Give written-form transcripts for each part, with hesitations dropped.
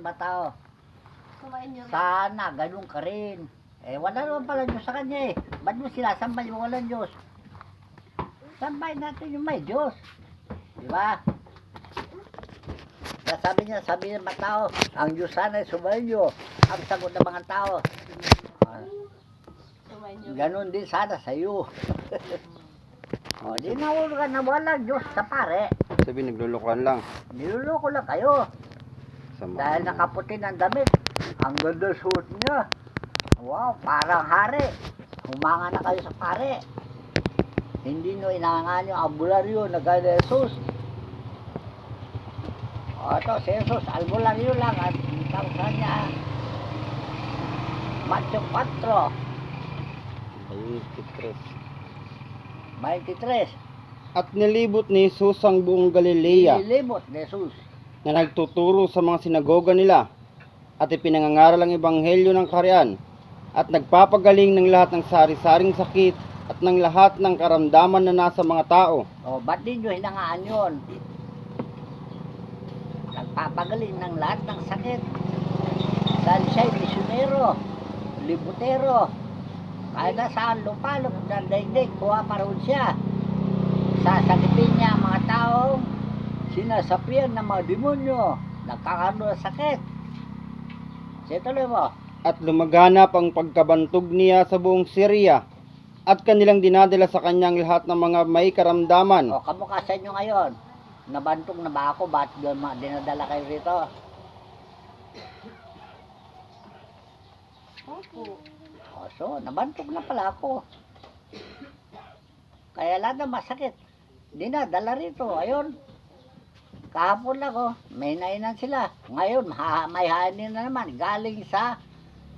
iba tao. Kumain niyo. Sana, ganun ka rin. Eh, wala naman pala Diyos sa kanya eh. Ba't mo sinasambay yung walang Diyos? Sambay natin yung may Diyos. Di ba? Sabi ng mga tao, ang Diyos sana ay sumainyo. Ang sagot ng mga tao. Kumain niyo. Ganun din sana sa iyo. O, di nahulog ka na walang Diyos sa pare. Sabi, naglulukuhan lang. Niluloko lang kayo. Sama. Dahil nakaputi ng damit. Ang ganda suot niya. Wow, parang hari. Humanga na kayo sa pare. Hindi nyo inangan yung albularyo na gaya ni Jesus. O ito, si Jesus, albularyo lang. At ang kanya, Matthew 4, Ayun, Petros. 23. At nilibot ni Jesus ang buong Galilea Nilibot ni Jesus. na nagtuturo sa mga sinagoga nila at ipinangangaral ang ebanghelyo ng kaharian at nagpapagaling ng lahat ng sari-saring sakit at ng lahat ng karamdaman na nasa mga tao. O, ba't din nyo hinangaan yun? Nagpapagaling ng lahat ng sakit. Dahil siya'y misyonero, libutero. Kahit na saan lupalop ng daigdig, kuha pa rin siya. Sasakitin niya ang mga taong sinasapian ng mga demonyo, nagkakaroon ng sakit. Sige, tuloy mo. At lumaganap ang pagkabantog niya sa buong Syria at kanilang dinadala sa kanyang lahat ng mga may karamdaman. O, kamukha sa inyo ngayon. Nabantog na ba ako? Ba't dinadala kayo rito? Opo. O, so, nabantog na pala ako. Kaya lahat na masakit. Dinadala rito. Ayun. Kahapon lang may nainan sila. Ngayon, may hanin na naman. Galing sa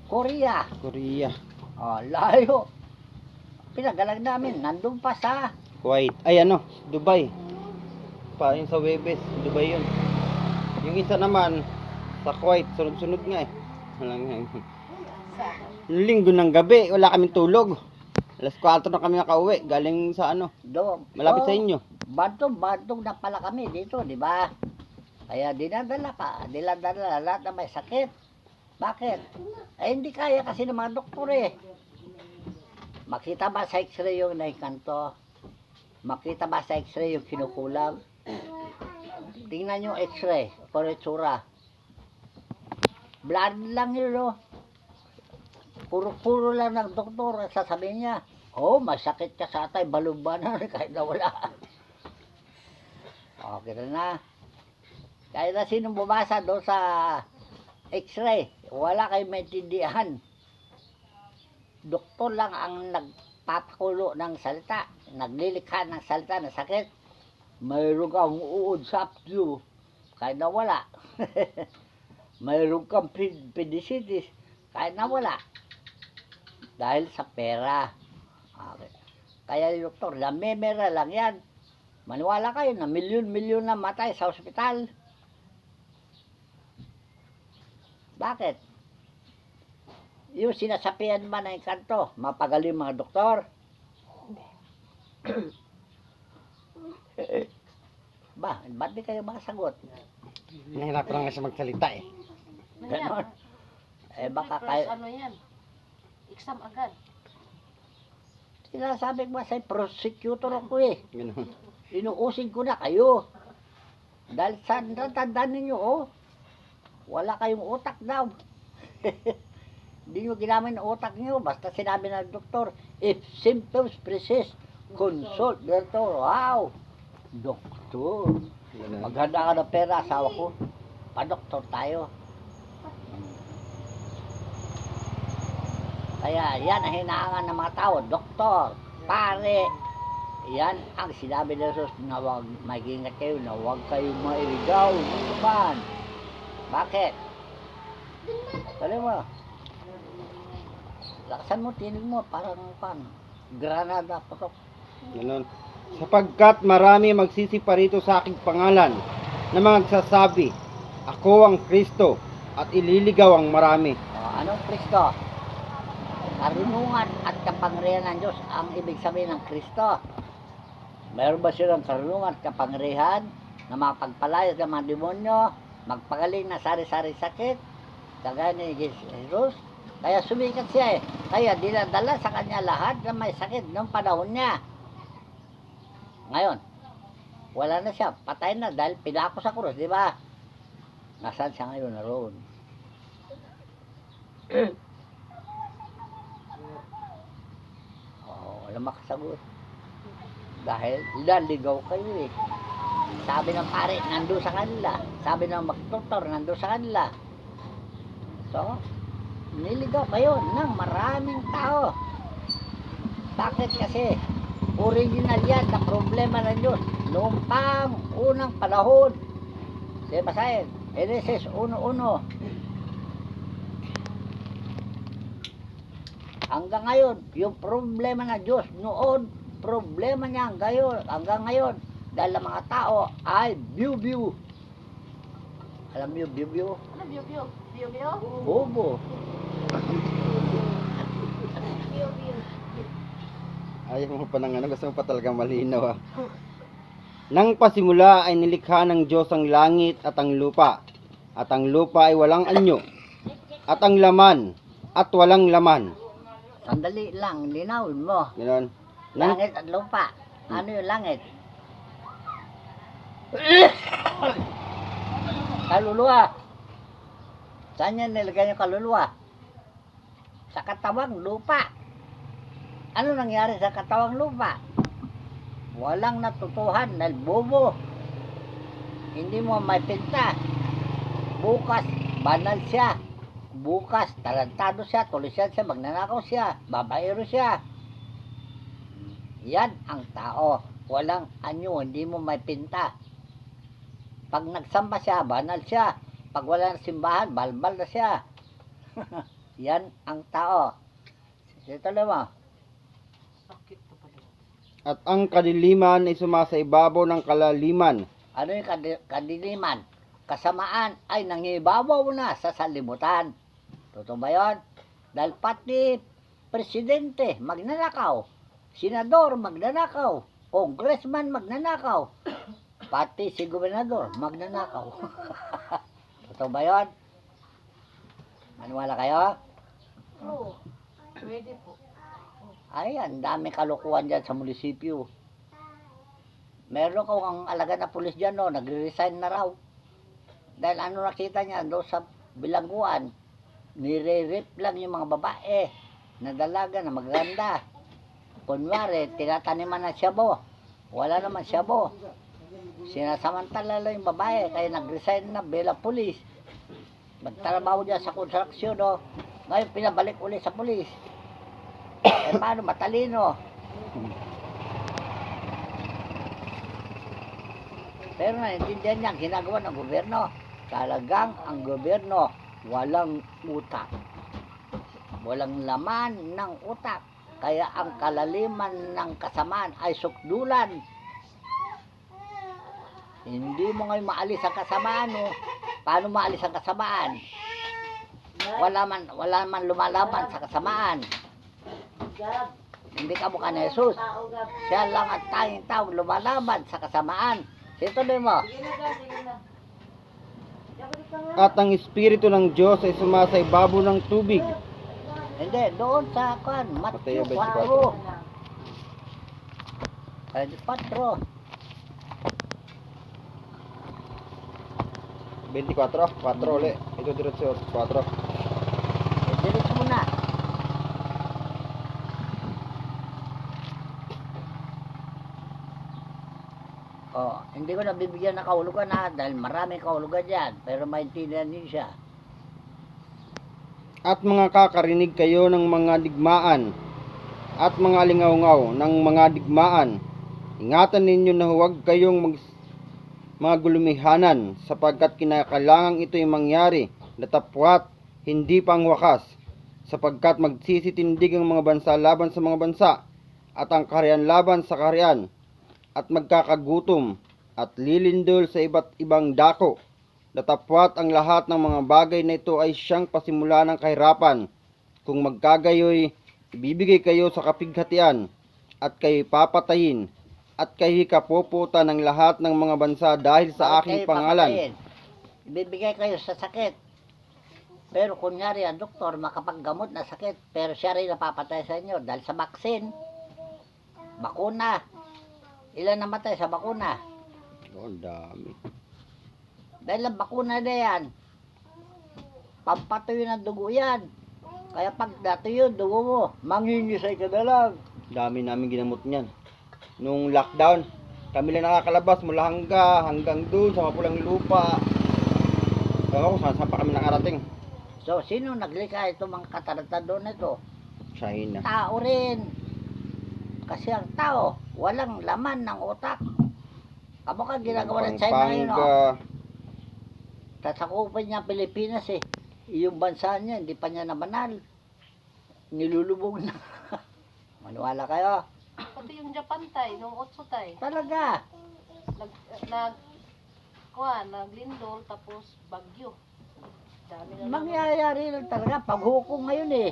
Korea. Korea, O, layo. Pinagalag namin. Nandun pa sa Kuwait, ay ano, Dubai. Parang sa Webes, Dubai yun. Yung isa naman, sa Kuwait, sunod-sunod nga eh. Walang linggo ng gabi, wala kaming tulog. Alas 4 na kami nakauwi, galing sa ano, do. malapit sa inyo. Bantog na pala kami dito, di ba? Kaya dinadala lahat na may sakit. Bakit? Eh, hindi kaya kasi ng mga doktor eh. Makita ba sa x-ray yung naikanto? Makita ba sa x-ray yung kinukulang? Tingnan yung x-ray, koretsura. Blood lang yun, no? Puro lang ng doktor, sasabihin niya, oh, masakit ka sa atay, balubanan, kahit na wala. Okay na. Kahit na sinong bumasa doon sa x-ray, wala kayong maintindihan. Doktor lang ang nagpapakulo ng salita, naglilikha ng salita na sakit. Mayroon kang uod sa aptyo, kahit na wala. Mayroon kang appendicitis, kahit na wala. Dahil sa pera. Okay. Kaya yung doktor, lamemera lang yan. Maniwala kayo na milyon-milyon na matay sa ospital. Bakit? Yung sinasapian man ng kanto, mapagaling mga doktor. Ba't di kayo makasagot? Nahirapan lang siya magsalita eh. Ganon. Eh baka First, kayo, ano yan? Exam agad. sinasabi ko sa prosecutor ako eh. Ganun. Inuusin ko na kayo. Dahil sa natandaan ninyo, oh, wala kayong utak daw. Hindi nyo ginamit ang utak nyo. Basta sinabi ng doktor, if symptoms persist, consult doctor. Wow! Doktor. Ganun. Maghanda ka ng pera, asawa ko. Pa-doktor tayo. Kaya yan ang hinahangan ng mga tao. Doktor, pare. Yan ang sinabi ni Jesus na huwag mag-ingat kayo, na huwag kayong mailigaw. Ano man? Bakit? Sabi mo. Laksan mo, tinig mo, parang granada patok. Ganun. Sapagkat marami magsisipa rito sa aking pangalan na magsasabi, ako ang Kristo, at ililigaw ang marami. Anong Kristo? Karunungan at kapangyarihan ng Diyos ang ibig sabihin ng Kristo. Mayroon ba silang karunungan at kapangyarihan na makapagpalayas ng mga demonyo? magpagaling na sari-sari sakit, kagaya ni Jesus. Kaya sumikat siya eh. Kaya dinadala sa kanya lahat na may sakit noong panahon niya. Ngayon, wala na siya, patay na dahil pinako sa krus, di ba? Nasaan siya ngayon naroon? Wala makasagot. Dahil naligaw kayo eh. Sabi ng pare, nando sa kanila. Sabi ng magtutor, nando sa kanila. So, niligaw kayo ng maraming tao. Bakit kasi? Original yan na problema ng Diyos. Noong pang unang panahon. Sige, basahin. Genesis 1:1. Hanggang ngayon, yung problema ng Diyos noon, problema niya hanggang ngayon. Dahil ang mga tao ay biu-biu. Alam niyo biu-biu? Ano, biyo-biyo? Biyo-biyo? Bobo. Biyo-biyo. Ayaw mo pa ng ano, gusto mo pa talaga malinaw ah. Nang pasimula ay nilikha ng Diyos ang langit at ang lupa. At ang lupa ay walang anyo. At ang laman at walang laman. Sandali lang, linawin mo. Ganon. Nang, Langit at lupa. Ano yung langit? Kaluluwa. Saan yan nilagay yung kaluluwa? Sa katawang lupa. Ano nangyari sa katawang lupa? Walang natutuhan dahil bobo. Hindi mo may pinta. Bukas, banal siya. Bukas, tarantado siya, tulisan siya, magnanakaw siya, babaero siya. Yan ang tao. Walang anyo, hindi mo may pinta. Pag nagsamba siya, banal siya. Pag wala ng simbahan, balbal na siya. Yan ang tao. Ito mo. Sakit to pala. at ang kadiliman ay sumasa ibabaw ng kalaliman. Ano yung kadiliman? Kasamaan ay nangibabaw na sa salimutan. Totoo ba yun? Dahil pati presidente magnanakaw, senador magnanakaw, congressman magnanakaw, pati si gobernador magnanakaw. Totoo ba yun? Maniwala kayo? Oo. Pwede po. Ay, ang dami kalukuhan dyan sa munisipyo. Meron ko ang alaga na pulis dyan, no, nagre-resign na raw. Dahil ano nakita niya, doon sa bilangguan, nire-rip lang yung mga babae na dalaga na maganda. Kunwari, tinataniman na siyabo. Wala naman siyabo. Sinasamantala lang yung babae, kaya nag-resign na bilang pulis. Magtrabaho dyan sa konstruksyon, no. Ngayon, pinabalik ulit sa pulis. Eh, paano? Matalino. Pero naintindihan niya ang ginagawa ng gobyerno. Talagang ang gobyerno walang utak. Walang laman ng utak. Kaya ang kalaliman ng kasamaan ay sukdulan. Hindi mo ngayon maalis ang kasamaan. No? Paano maalis ang kasamaan? Wala man lumalaban sa kasamaan. Hindi ka mukha ni Jesus. Siya lang at tanging tao lumalaban sa kasamaan. Situloy mo. At ang Espiritu ng Diyos ay sumasa ibabaw ng tubig. Hindi, doon sa kan, Matthew Mateo 24. 24. 24, 4 ulit. Ito diretso, 4. Diretso mo na. Oh, hindi ko nabibigyan ng kahulugan na dahil maraming kahulugan dyan. Pero maintindihan din siya. At mga kakarinig kayo ng mga digmaan at mga lingaw-ngaw ng mga digmaan. Ingatan ninyo na huwag kayong mga gulumihanan sapagkat kinakailangan ito'y mangyari datapwat hindi pang wakas sapagkat magsisitindig ang mga bansa laban sa mga bansa at ang kaharian laban sa kaharian at magkakagutom at lilindol sa iba't ibang dako. Datapwat ang lahat ng mga bagay na ito ay siyang pasimula ng kahirapan. Kung magkagayoy, ibibigay kayo sa kapighatian at kayo papatayin at kayo kapuputan ng lahat ng mga bansa dahil sa aking pangalan. ibibigay kayo sa sakit. Pero kunyari ang doktor makapaggamot na sakit, pero siya rin napapatay sa inyo dahil sa vaccine, bakuna. Ilan namatay sa bakuna? Oh, ang dami. Dahil ang bakuna na yan, pampatuyo ng dugo yan. Kaya pag natuyo yung dugo mo, mangingisay ka na lang. Dami namin ginamot niyan. Nung lockdown, kami lang nakakalabas mula hanggang doon sa mapulang lupa. Ewan ko saan pa kami nakarating. So, sino naglikha itong mga katarantado na ito? China. Tao rin. Kasi ang tao, walang laman ng utak. Amo ka ginagawa ng China ngayon, no? Tasakupan niya Pilipinas eh. Yung bansa niya, hindi pa niya namanal. Nilulubog na. Maniwala kayo? Pati yung Japan tay, nung Otso tay. Talaga. Naglindol tapos bagyo. Dami na Mangyayari lang talaga. Paghukom ngayon eh.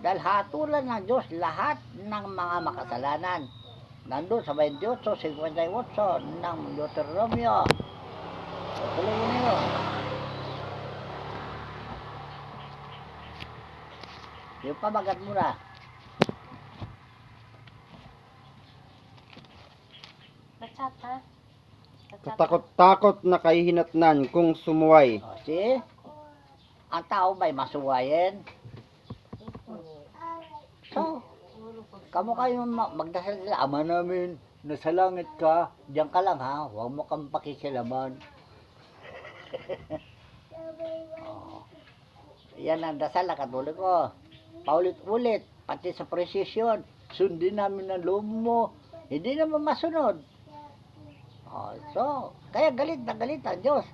Dahil hatulan ng Diyos lahat ng mga makasalanan. Nandun sa 28, 58 ng Deuteronomio. Tuloy mo yun. Yung pamagat mo na. Na-chat ha? Na-chat. Takot-takot na kahihinatnan kung sumuway. O, see? Ang tao ba'y masuwayin? So, kamo kayo magdasal sila. Ama namin, nasa langit ka. Diyan ka lang ha. Huwag mo kang pakikilaman. Oh. Yan ang dasal na katulad ko. Paulit-ulit. Pati sa presisyon. Sundin namin ang loob mo. Hindi naman masunod. Oh, so, kaya galit na galit ang Diyos.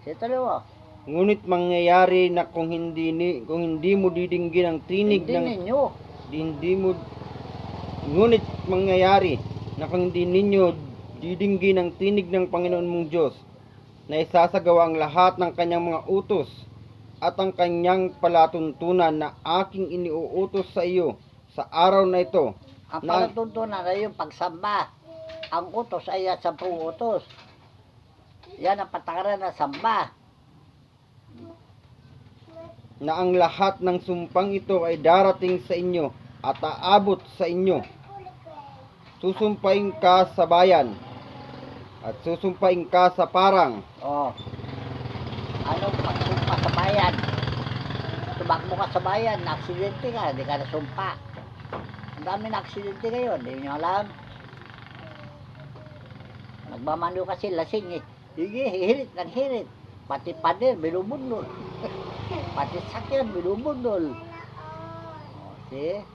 Sito mo. Ngunit mangyayari na kung hindi mo didinggin ang tinig Hindi ng ninyo. Ngunit mangyayari na kung hindi ninyo didinggin ang tinig ng Panginoon mong Diyos na isasagawa ang lahat ng kanyang mga utos at ang kanyang palatuntunan na aking iniuutos sa iyo sa araw na ito. Ang Na- palatuntunan ay yung pagsamba. Ang utos ay yan 10 utos. Yan ang patakaran ng samba. na ang lahat ng sumpang ito ay darating sa inyo at aabot sa inyo. Susumpain ka sa bayan at susumpain ka sa parang. Oh. Anong pagsumpa sa bayan? Tumakbo ka sa bayan, na-aksidente ka, hindi ka nasumpa. Ang dami na-aksidente ngayon, hindi nyo alam. Nagmamano kasi lasing eh. Sige, hirit, naghirit. Pati pader, binubundol. Pati sakyan, binubundol. O, see?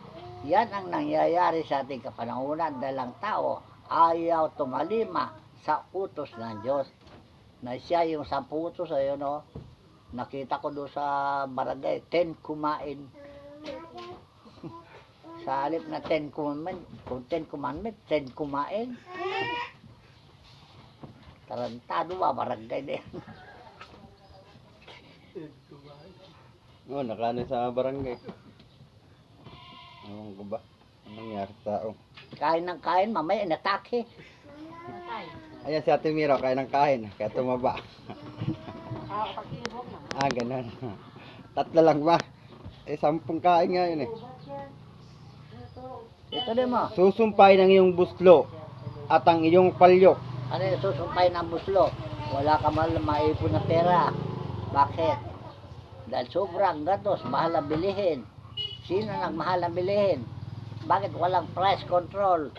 Yan ang nangyayari sa ating kapanahunan dahil ang tao ayaw tumalima sa utos ng Diyos. Na siya yung 10 utos, ayun o. Nakita ko doon sa barangay, 10 kumain. Sa halip na 10 commandment, kung 10 commandment, 10 kumain. Tarantado ba, barangay din. Oh, nakano sa barangay. Ewan ko ba? Anong nangyari sa tao? Kain ng kain, mamaya inatake. Tay. Ayan si Ate Miro, kain ng kain. Kaya tumaba. Pag-ihog na. Ganun. 3 lang ba? 10 kain nga yun eh. Ito din mo. Susumpay ng iyong buslo at ang iyong palyok. Ano yung susumpay ng buslo? Wala ka man maipon na pera. Bakit? Dahil sobrang gatos, mahal na bilihin. Sino nagmahal na bilihin? Bakit walang price control?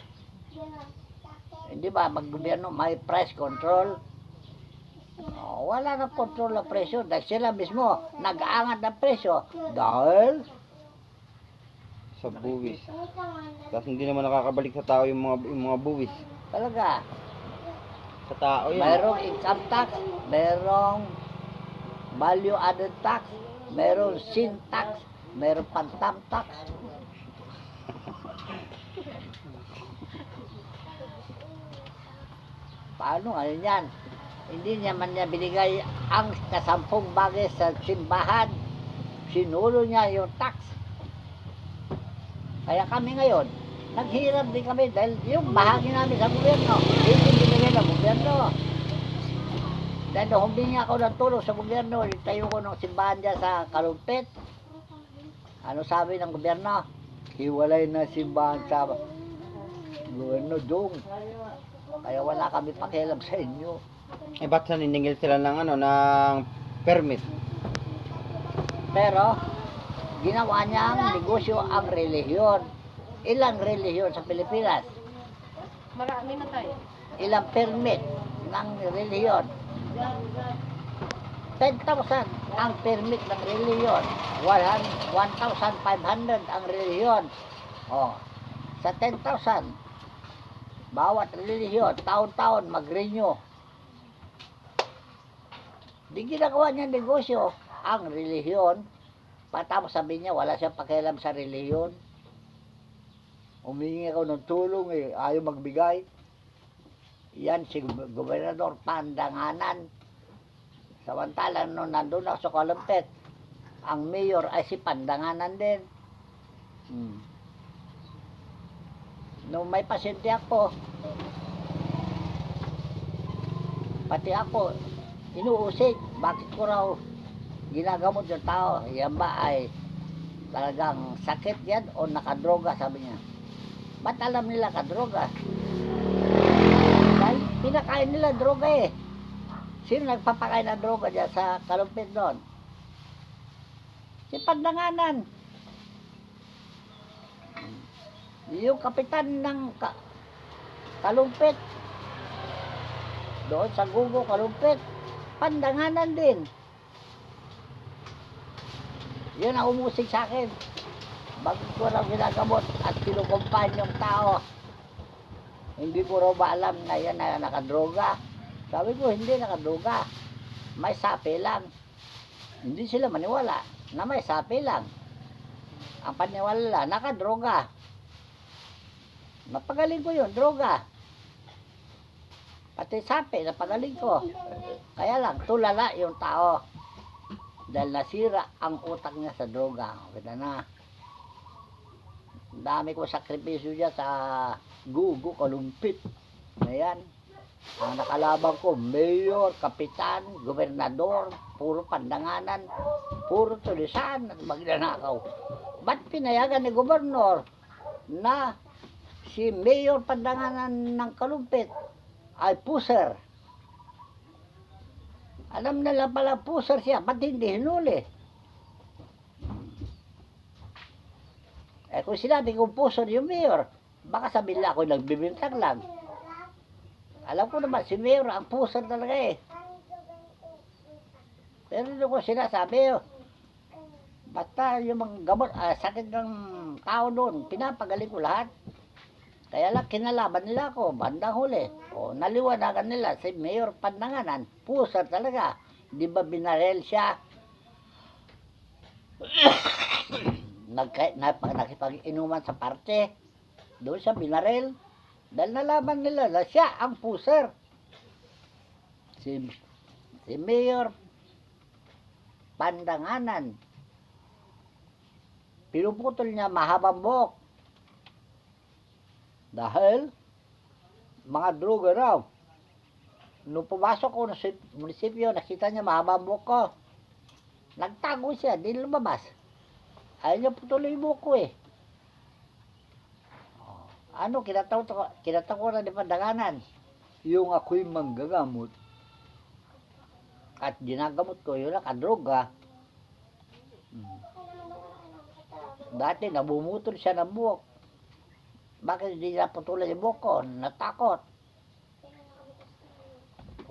Hindi ba, mag-gobyerno may price control? Oh, wala na control ng presyo dahil sila mismo nag-aangat ng presyo dahil Sa buwis. Tapos hindi naman nakakabalik sa tao yung mga buwis. talaga Sa tao yun. mayroong income tax, mayroong value added tax, mayroong sin tax, mayroong pantam tax. Paano ano yan? Hindi niya man niya binigay ang 10 bagay sa simbahan. Sinulo niya yung tax. Kaya kami ngayon, naghirap din kami dahil yung bahagi namin sa gobyerno, hindi binigay ng gobyerno. Dahil nung humingi ako ng tulong sa gobyerno, tayo ko ng simbahan dyan sa Kalumpit. Ano sabi ng gobyerno? Hiwalay na simbahan sa gobyerno dong. Kaya wala kami pakialam sa inyo. Eh, ba't naniningil sila ng ano, ng permit? Pero, ginawa niyang negosyo ang relihiyon. Ilang relihiyon sa Pilipinas? Marami na tayo. Ilang permit ng relihiyon? 10,000 ang permit ng relihiyon. 1,500 ang relihiyon. Oh, sa 10,000, bawat relihiyon, taon-taon mag-renew. Di ginagawa niya negosyo ang relihiyon. Patapos sabi niya, wala siyang pakialam sa relihiyon. Humingi ako ng tulong, ayaw magbigay. Yan si Gobernador Pandanganan. Samantalang nung nandun ako sa Kalumpit, ang mayor ay si Pandanganan din. Nung may pasyente ako, pati ako, inuusig, bakit ko raw ginagamot yung tao? Yan ba ay talagang sakit yan o nakadroga, sabi niya. Ba't alam nila kadroga? Dahil pinakain nila droga eh. Sino nagpapakain ng droga dyan sa Kalumpit doon? Si Pandanganan. Yung kapitan ng Kalumpit. Doon sa Gugo, Kalumpit. Pandanganan din. Yun ang umusig sa akin. Bakit ko raw ginagamot at kinukumpahan yung tao? Hindi ko raw ba alam na yan na nakadroga? Sabi ko, hindi nakadroga. May sapi lang. Hindi sila maniwala na may sapi lang. Ang paniwala, nakadroga. Napagaling ko yun, droga. Pati sapi, napagaling ko. Kaya lang, tulala yung tao. Dahil nasira ang utak niya sa droga. Kita na. Dami ko sakripisyo dyan sa Gugo, Kalumpit. Ayan. Ang nakalaban ko, mayor, kapitan, gobernador, puro Pandanganan, puro tulisan at magnanakaw. Ba't pinayagan ni gobernador na si Mayor Pandanganan ng Kalumpit ay puser? Alam nila pala puser siya, ba't hindi hinuli? Eh kung sinabi kong puser yung mayor, baka sabihin nila ako nagbibintang lang. Alam ko naman, si mayor ang puser talaga eh. Pero hindi ko sinasabi, basta yung mga gamot, sakit ng tao doon, pinapagaling ko lahat. Kaya lang kinalaban nila ako, bandang huli. O naliwanagan nila si Mayor Pandanganan, puser talaga. Di ba binarel siya? Nakipag-inuman sa parte. Doon siya binarel. Dahil nalaban nila na siya ang puser. Si Mayor Pandanganan. Pinuputol niya mahabang buhok. Dahil mga droga raw. Nung pumasok ko sa munisipyo, nakita niya mahabang buhok ko. Nagtago siya, di lumabas. Ayaw niya putuloy yung buhok ko eh. Ano, kinatakuran ni Pandanganan. Yung ako'y manggagamot. At ginagamot ko, yun ang kadroga. Dati nabumutol siya ng buhok. Bakit hindi niya putulan yung buhok ko? Natakot.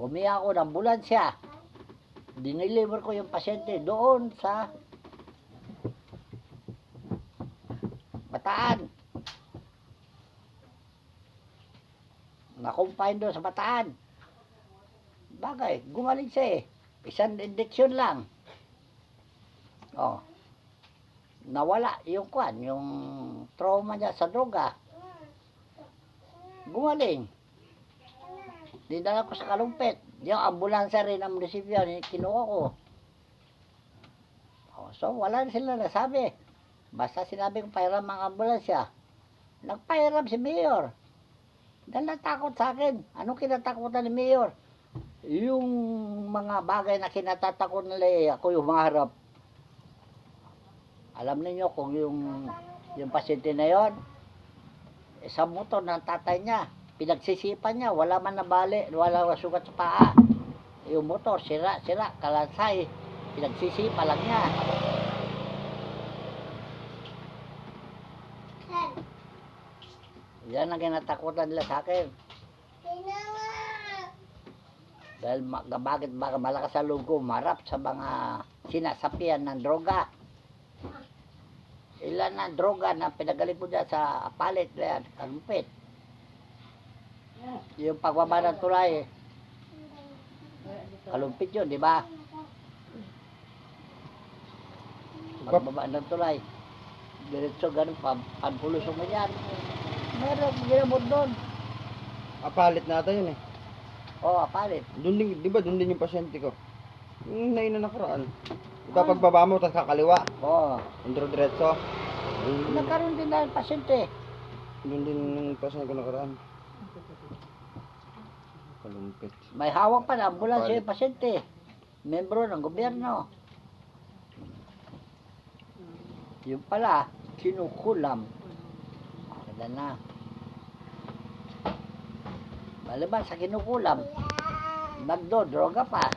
Umiyak ako ng ambulansya. Diniliver ko yung pasyente doon sa Bataan. Nakumpine doon sa Bataan. Bagay, gumaling siya eh. Isang injection lang. Oh. Nawala yung kwan, yung trauma niya sa droga. Gumaling. Dinala ko sa Kalumpit. Yung ambulansya rin ng munisipyo, kinuha ko. Oh, so, wala na sila nasabi. Basta sinabi kong pairam ang ambulansya. Nagpairam si Mayor. Dahil natakot sa akin. Anong kinatakutan ni Mayor? yung mga bagay na kinatatakot nila ako yung maharap. Alam niyo kung yung pasyente na yon, sa motor ng tatay niya, pinagsisipan niya, wala man nabali, wala sugat sa paa. Yung motor, sira, kalansay, pinagsisipa lang niya. Yan ang kinatakutan nila sa akin. Dahil bakit malakas sa loob ko, marap sa mga sinasapian ng droga. Ilan na droga na pinagaling ko dyan sa palit na yan, kalumpit. Yung pagbaba ng tulay, kalumpit yun, di ba? Pagbaba ng tulay, diretso ganun, panpulusong mo yan. Meron ginamot doon. Apalit nata yun eh. Oo, palit. Doon din, di ba doon din yung pasyente ko? Yung na nakaraan. Diba pagbaba mo, tapos kakaliwa. Oo. Diretso. Nagkaroon din na yung pasyente. Doon din yung pasyente ko nakaraan. Kalumpit. May hawak pa na ambulansya yung pasyente. Membro ng gobyerno. Yung pala, kinukulam. Wala na. Maliban sa kinukulam, nagdo-droga pa.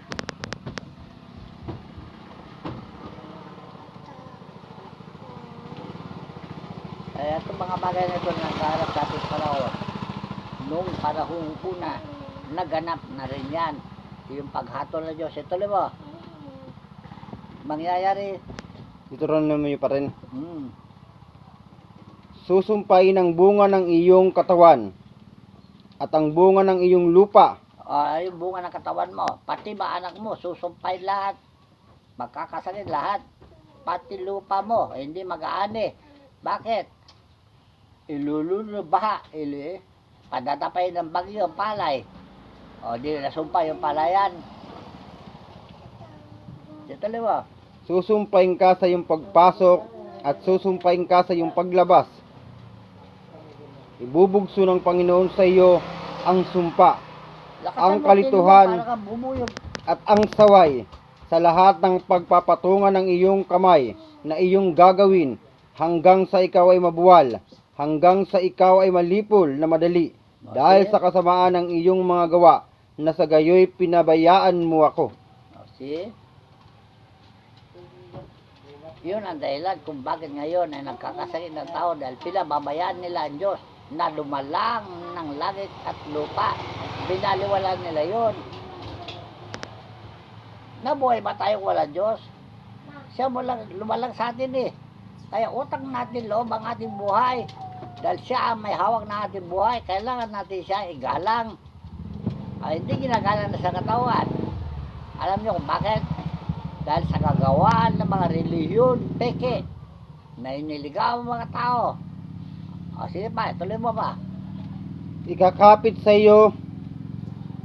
Kaya itong mga bagay na ito nagkaharap sa ating panahon. Noong panahon una, naganap na rin yan. Yung paghatol na Diyos. Ito mo, mangyayari. Dito rin naman yung pa rin. Susumpay ng bunga ng iyong katawan at ang bunga ng iyong lupa. Yung bunga ng katawan mo, pati ba anak mo, susumpay lahat. Magkakasakit lahat. Pati lupa mo, hindi mag-aani. Bakit? Ilulunod baha, padatapay ng bagyo ang palay. Di nasumpay yung palayan. Dito mo. Susumpain ka sa iyong pagpasok at susumpain ka sa iyong paglabas. Ibubugso ng Panginoon sa iyo ang sumpa, ang kalituhan at ang saway sa lahat ng pagpapatungan ng iyong kamay na iyong gagawin hanggang sa ikaw ay mabuwal, hanggang sa ikaw ay malipol na madali dahil sa kasamaan ng iyong mga gawa na sa gayoy pinabayaan mo ako. See? Yun ang dahilan kung bakit ngayon ay nagkakasakit ng tao dahil pinababayaan nila ang Diyos na lumalang ng langit at lupa. Binaliwalan nila yun. Nabuhay ba tayo wala Diyos? Siya lumalang sa atin eh. Kaya utang natin loob ang ating buhay. Dahil siya ang may hawak na ating buhay, kailangan natin siya igalang. Hindi ginagalang na sa katawan. Alam niyo kung bakit? Dahil sa kagawaan ng mga relihiyon, peke, na iniligaw ang mga tao. Sige pa, tuloy mo pa. Ikakapit sa iyo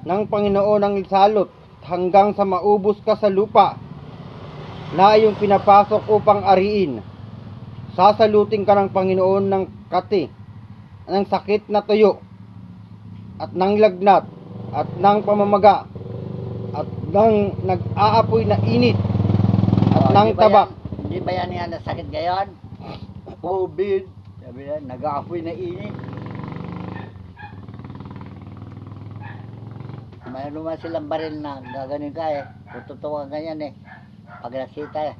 ng Panginoon ang isalot hanggang sa maubos ka sa lupa na iyong pinapasok upang ariin. Sasalutin ka ng Panginoon ng kati, ng sakit na tuyo, at ng lagnat, at ng pamamaga, at ng nag-aapoy na init, at ng tabak. Hindi ba yan na sakit ngayon? COVID. Sabi na, nag-aapoy na init. Mayroon naman silang baril na gaganin ka eh. Tututukan ganyan eh. Pag nakita eh.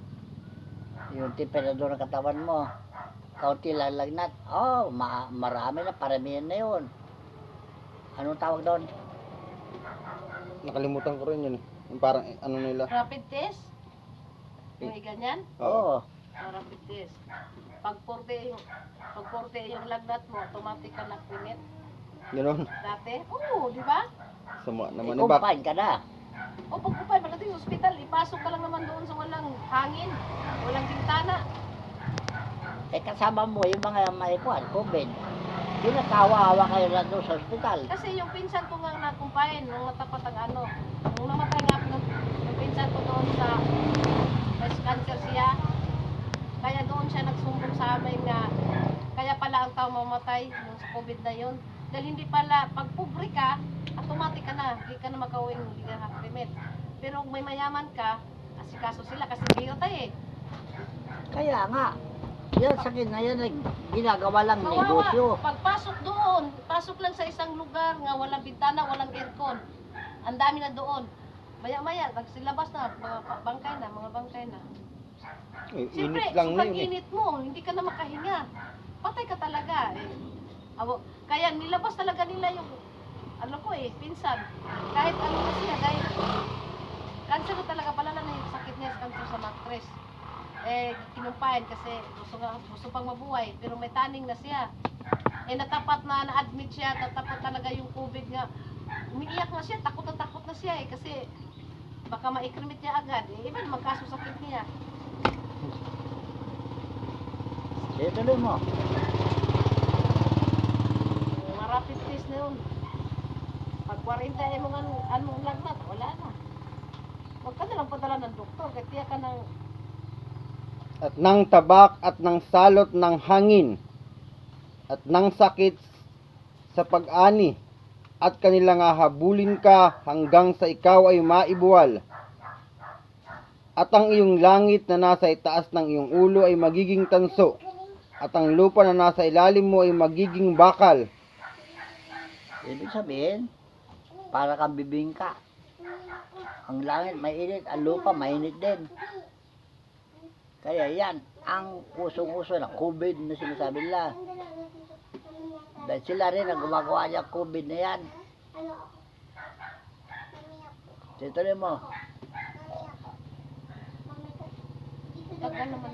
Yung temperadura ng katawan mo, kaunti lang lagnat. Marami na, paramihan na yun. Anong tawag doon? Nakalimutan ko rin yun. Yung parang ano nila. Rapid test? May ganyan? Oo. Rapid test. Pag 40 yung lagnat mo, automatic ka na-quinit. Ganoon. Dati? Oo, di ba? Sama naman ni Bak. Kumpain ka na. O pagkupay, pagdating sa ospital, ipasok ka lang naman doon sa walang hangin, walang bintana. Kasama mo yung mga maikuan, COVID. Pinakawa-awa kayo lang doon sa ospital. Kasi yung pinsan ko nga nakumpain, nung natapat ang ano, nung namatay nga yung pinsan ko doon sa breast cancer siya, kaya doon siya nagsumbong sa amin nga, kaya pala ang tao mamatay nung sa COVID na yun. Dahil hindi pala, pag pobre ka, automatic ka na, hindi ka na makauwing hindi ka nakakremit. Pero kung may mayaman ka, asikaso sila kasi biro tayo eh. Kaya nga, yan sakit na yan ay ginagawa lang negosyo. Pagpasok doon, pasok lang sa isang lugar nga walang bintana, walang aircon. Ang dami na doon. Maya-maya, silabas na, mga bangkay na. Siyempre, Init lang na sobrang yun eh. init mo, hindi ka na makahinga. Patay ka talaga eh. Kaya nilabas talaga nila yung, pinsan. Kahit ano na siya, dahil cancer na talaga, palala na yung sakit niya, cancer sa mattress. Kinumpahin kasi gusto pang mabuhay, pero may taning na siya. Natapat na-admit siya, natapat talaga yung COVID nga. Umiiyak na siya, takot na siya kasi baka maikrimit niya agad. Iba naman kaso sakit niya. Tuloy mo. Mga rapid test na yun. Pag 40 mo anong lagnat, wala na. Huwag ka nalang padala ng doktor, kaya tiyak ka ng At ng tabak at ng salot ng hangin at ng sakit sa pag-ani at kanilang hahabulin ka hanggang sa ikaw ay maibuwal. At ang iyong langit na nasa itaas ng iyong ulo ay magiging tanso, at ang lupa na nasa ilalim mo ay magiging bakal. Ibig sabihin, para kang bibingka. Ang langit mainit, ang lupa mainit din. Kaya yan, ang usong-uso na COVID na sinasabi nila. Dahil sila rin ang gumagawa niya COVID na yan. Tuloy mo.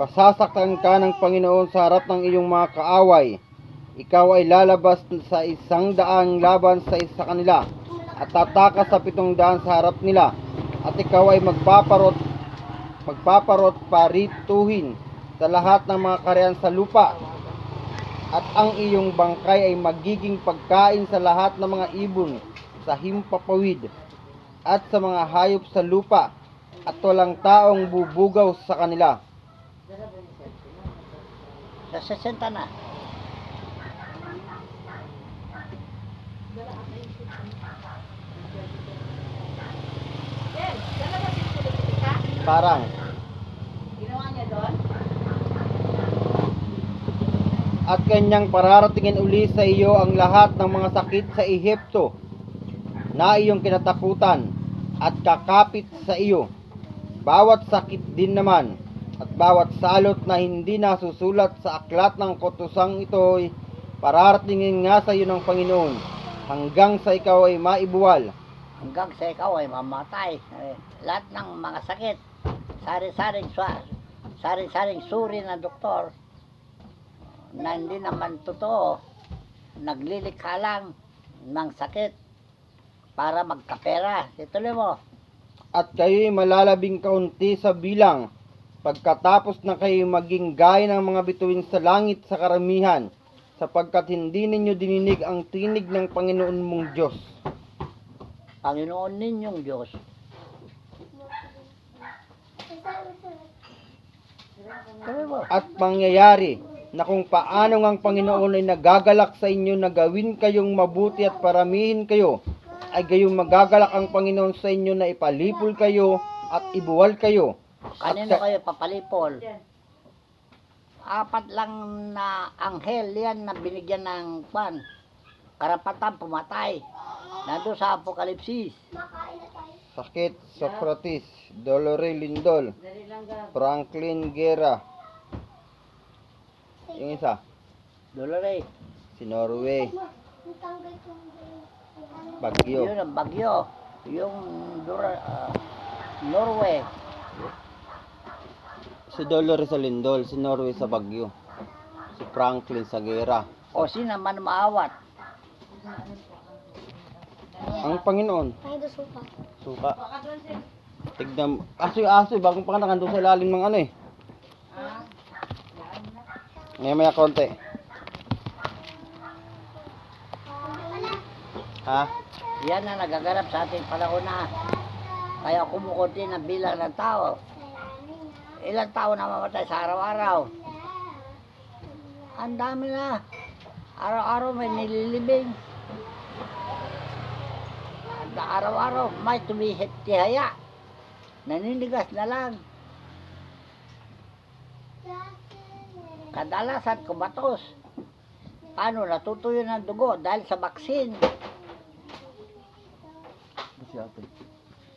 Pasasaktan ka ng Panginoon sa harap ng iyong mga kaaway. Ikaw ay lalabas sa 100 laban sa isa kanila, at tatakas sa 700 sa harap nila, at ikaw ay magpaparot parituhin sa lahat ng mga karian sa lupa, at ang iyong bangkay ay magiging pagkain sa lahat ng mga ibon sa himpapawid at sa mga hayop sa lupa, at walang taong bubugaw sa kanila. Sa 60 na. Parang ginawa niya doon. at kanyang pararatingin uli sa iyo ang lahat ng mga sakit sa Ehipto na iyong kinatakutan at kakapit sa iyo. Bawat sakit din naman at bawat salot na hindi nasusulat sa aklat ng kautusang ito'y pararatingin nga sa iyo ng Panginoon hanggang sa ikaw ay maibuwal. Hanggang sa ikaw ay mamatay. Lahat ng mga sakit, sari-saring suri ng doktor na hindi naman totoo, naglilikha lang ng sakit para magkapera. Ituloy mo. At kayo'y malalabing kaunti sa bilang pagkatapos na kayo maging gaya ng mga bituin sa langit sa karamihan, sapagkat hindi ninyo dininig ang tinig ng Panginoon mong Diyos. Panginoon ninyong Diyos. Ituloy mo. At mangyayari na kung paano ang Panginoon ay nagagalak sa inyo na gawin kayong mabuti at paramihin kayo, ay gayong magagalak ang Panginoon sa inyo na ipalipol kayo at ibuwal kayo. Kanino kayo papalipol? 4 lang na anghel yan na binigyan ng karapatan pumatay. Nandun sa Apokalipsis. Sakit, Socrates, Dolores Lindol, Franklin Guerra. Yung isa, Dolores. si Norway, Bagyo. Yun ang bagyo. Yung Norway. Si Dolores sa Lindol, si Norway sa Bagyo. Si Franklin sa Guerra. O sino man maawat. Ang Panginoon, Ay, suka. suka. Tignan, asoy, bagong pangalan doon sa ilalim ng ano eh. Maya konti. Ha? Yan ang nagaganap sa ating panahon na kaya kumukunti ng bilang ng tao. Ilang tao na mamatay sa araw-araw. Ang dami na. Araw-araw may nililibing. na araw-araw may tumihit tihaya. Naninigas na lang. Kadalasan kumatos. Paano natutuyo ng dugo dahil sa baksin.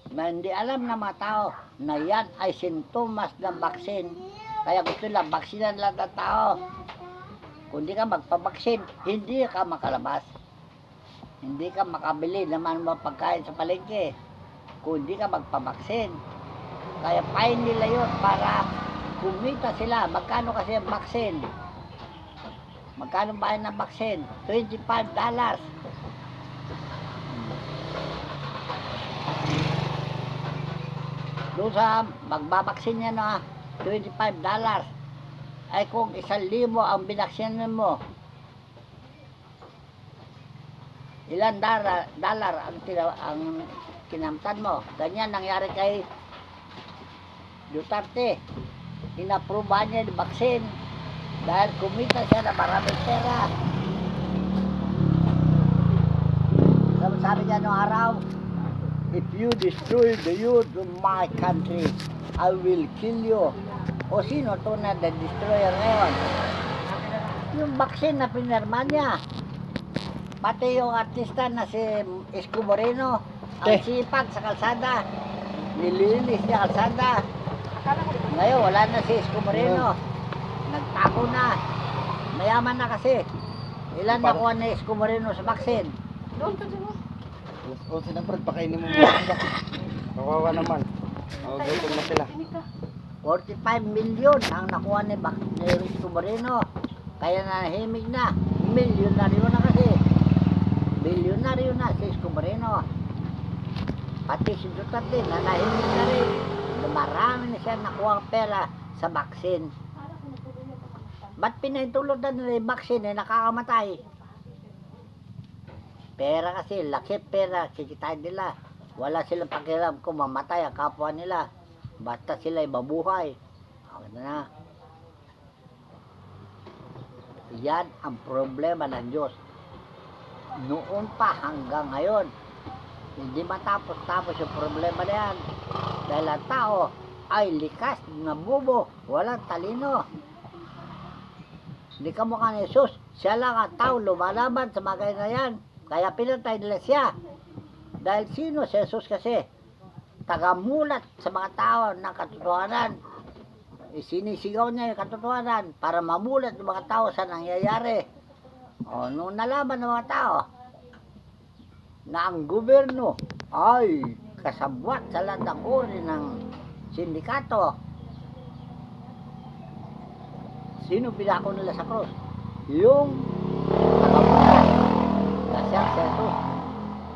Na hindi alam ng mga tao na yan ay sintomas ng baksin. Kaya gusto lang, baksinan lang ng tao. Kung di ka magpabaksin, hindi ka makalabas. Hindi ka makabili naman mga pagkain sa palengke. Kung di ka magpabaksin. Kaya pain nila yun para kumita sila. Magkano kasi ang baksin? Magkano ba ng baksin? $25. Doon sa magbabaksin niya na $25. Ay kung 1,000 ang binaksinan mo, ilan dollar ang kinamtan mo. Ganyan nangyari kay Duterte. Inaprubahan niya yung baksin dahil kumita siya na maraming pera. Sabi niya noong araw, if you destroy the youth of my country, I will kill you. O sino to na the destroyer ngayon? Yung baksin na pinirma niya. Pati yung artista na si Isko Moreno, ang sipag sa kalsada. Nilinis niya kalsada. Ngayon wala na si Isko Moreno. Nagtago na. Mayaman na kasi. Ilan nakuha ni Isko Moreno sa baksin? Doon ka dyan mo. O sinapad, pakainin mo muna sila. Kawawa naman. O, gutom na sila. 45 million ang nakuha ni Isko Moreno. Kaya nahimig na. Milyonaryo na kasi. Bilyonaryo na si Isko Moreno. Pati si Duterte na nahimig na rin. Marami na siya nakuha pera sa baksin. Ba't pinahintulot na nila yung baksin eh nakakamatay? Pera kasi, laki pera, kikitain nila. Wala silang pakialam kung mamatay ang kapwa nila. Basta sila ay mabuhay. Okay na. Yan ang problema ng Diyos. Noon pa hanggang ngayon, hindi matapos-tapos yung problema na yan. Dahil ang tao ay likas na bubo, walang talino. Hindi ka mukha ni Jesus. Siya lang ang tao lumalaban sa mga na yan. Kaya pinatay nila siya. Dahil sino si Jesus kasi? Tagamulat sa mga tao ng katotohanan. Sinisigaw niya yung katotohanan para mamulat ng mga tao sa nangyayari. O, nung nalaman ng mga tao na ang gobyerno ay kasabwat sa lahat ng uri ng sindikato, sino pinako nila sa krus? Yung tagamulat na siya si Jesus.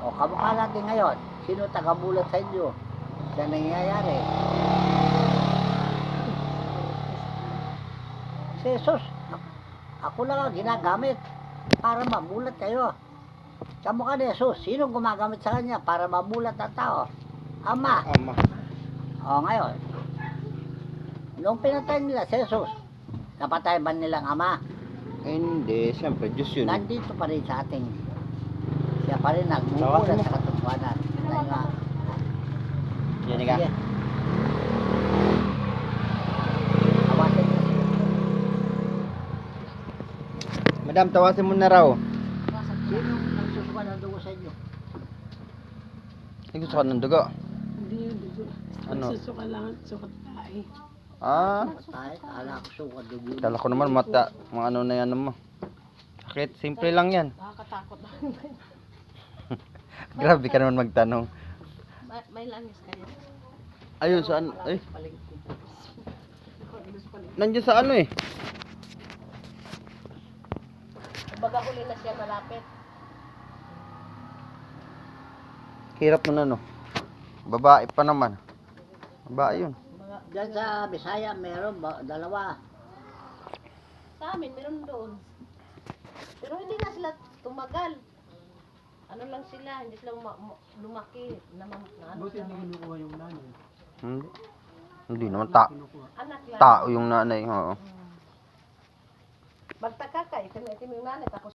O, kamukha natin ngayon, sino tagamulat sa inyo sa nangyayari? Si Jesus. Ako lang ang ginagamit para mamulat kayo. Kamukha ni Jesus, sino gumagamit sa kanya para mamulat ang tao? Ama. Ama. O ngayon, nung pinatay nila si Jesus, napatay ba nilang ama? Hindi, siyempre, Diyos yun. Nandito pa rin sa ating, siya pa rin nagmumulat sa katotohanan. Dahil nga, Yan ka. sige. Awasin mo. Madam, tawasin mo na raw. Sino nagsusuka ng dugo sa inyo? Ay, gusto ka ng dugo. Hindi yung dugo. Ano? Nagsusuka lang at sukat tayo. Ah, Patay, kala ko suka dugo. kala ko naman mata, mga ano na yan mo. Sakit, simple lang yan. Nakakatakot na. Grabe ka naman magtanong. May langis kayo. Ayun, saan? Ay, Palengke. nandiyan sa ano eh. Baga huli na siya malapit. Hirap nun ano. Babae pa naman. Babae yun. Diyan sa Bisaya, meron dalawa. Sa amin, meron doon. Pero hindi na sila tumagal. Ano lang sila, hindi sila lumaki naman na ano. Hindi. Hindi naman Anak lang. tao yung nanay. Oo. Magtaka ka, itim yung nanay, tapos